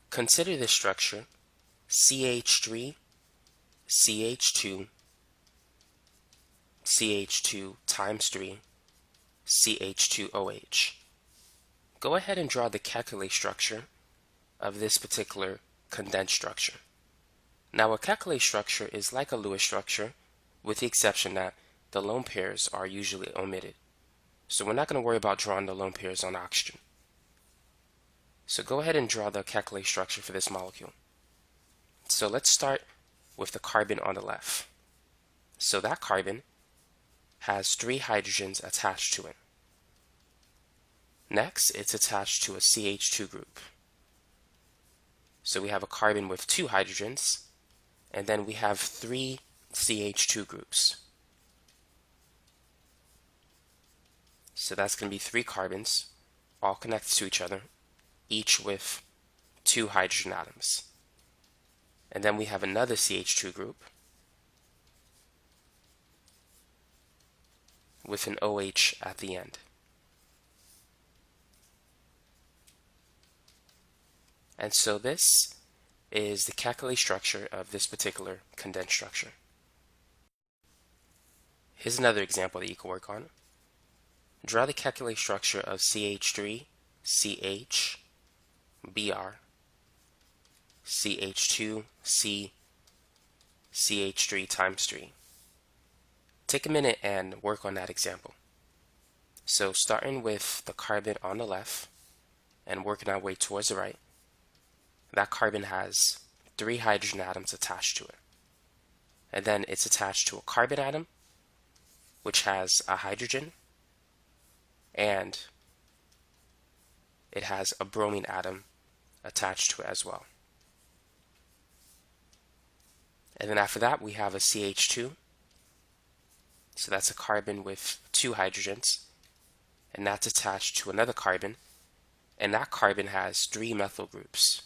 Consider this structure CH3, CH2, CH2 times 3, CH2OH. Go ahead and draw the calculate structure of this particular condensed structure. Now, a calculate structure is like a Lewis structure, with the exception that the lone pairs are usually omitted. So we're not going to worry about drawing the lone pairs on oxygen. So go ahead and draw the calculate structure for this molecule. So let's start with the carbon on the left. So that carbon has 3 hydrogens attached to it. Next, it's attached to a CH2 group. So we have a carbon with 2 hydrogens, and then we have 3 CH2 groups. So that's going to be 3 carbons, all connected to each other, each with 2 hydrogen atoms. And then we have another CH2 group with an OH at the end. And so this is the calculate structure of this particular condensed structure. Here's another example that you can work on. Draw the calculate structure of CH3, CH, Br, CH2, C, CH3 times 3. Take a minute and work on that example. So starting with the carbon on the left and working our way towards the right, that carbon has 3 hydrogen atoms attached to it. And then it's attached to a carbon atom, which has a hydrogen, and it has a bromine atom attached to it as well. And then after that, we have a CH2. So that's a carbon with 2 hydrogens, and that's attached to another carbon, and that carbon has 3 methyl groups.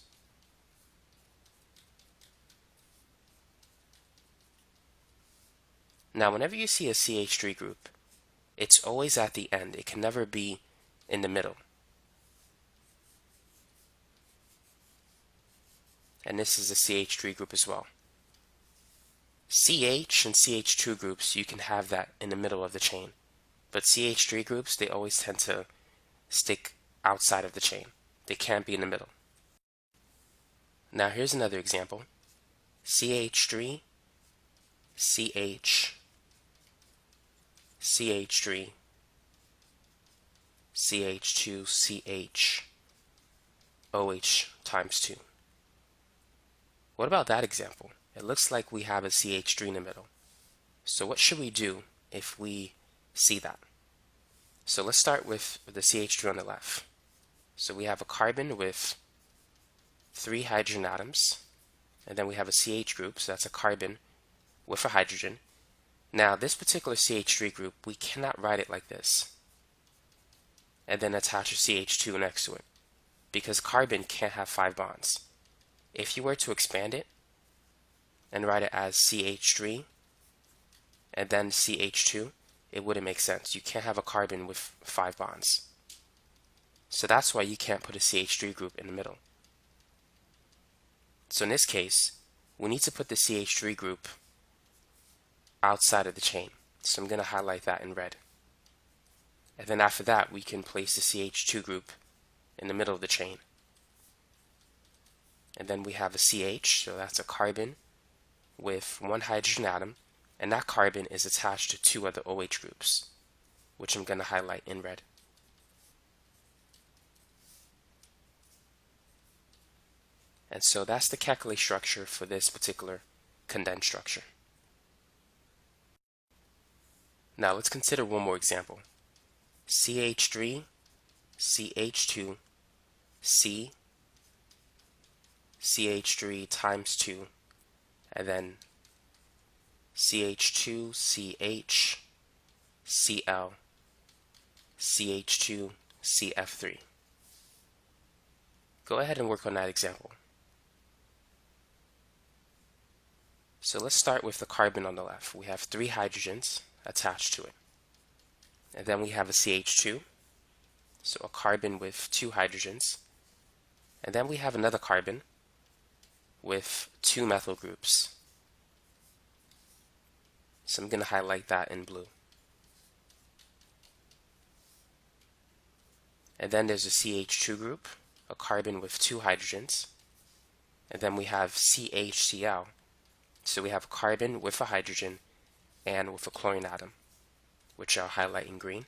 Now, whenever you see a CH3 group, it's always at the end. It can never be in the middle. And this is a CH3 group as well. CH and CH2 groups, you can have that in the middle of the chain. But CH3 groups, they always tend to stick outside of the chain. They can't be in the middle. Now here's another example. CH3, CH, CH3, CH2, CH, OH times 2. What about that example? It looks like we have a CH3 in the middle. So what should we do if we see that? So let's start with the CH3 on the left. So we have a carbon with 3 hydrogen atoms, and then we have a CH group, so that's a carbon with a hydrogen. Now this particular CH3 group, we cannot write it like this and then attach a CH2 next to it, because carbon can't have 5 bonds. If you were to expand it and write it as CH3 and then CH2, it wouldn't make sense. You can't have a carbon with 5 bonds. So that's why you can't put a CH3 group in the middle. So in this case, we need to put the CH3 group outside of the chain. So I'm going to highlight that in red. And then after that, we can place the CH2 group in the middle of the chain. And then we have a CH, so that's a carbon with 1 hydrogen atom, and that carbon is attached to 2 other OH groups, which I'm going to highlight in red. And so that's the calculate structure for this particular condensed structure. Now let's consider one more example. CH3, CH2, C, CH3 times 2, and then CH2, CH, Cl, CH2, CF3. Go ahead and work on that example. So let's start with the carbon on the left. We have 3 hydrogens attached to it. And then we have a CH2, so a carbon with 2 hydrogens. And then we have another carbon with 2 methyl groups. So I'm going to highlight that in blue. And then there's a CH2 group, a carbon with 2 hydrogens. And then we have CHCl. So we have a carbon with a hydrogen and with a chlorine atom, which I'll highlight in green.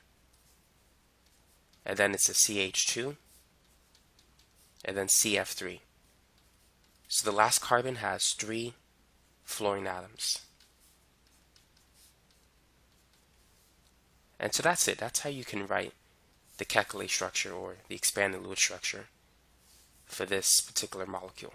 And then it's a CH2, and then CF3. So the last carbon has 3 fluorine atoms. And so that's it. That's how you can write the kakul structure or the expanded Lewis structure for this particular molecule.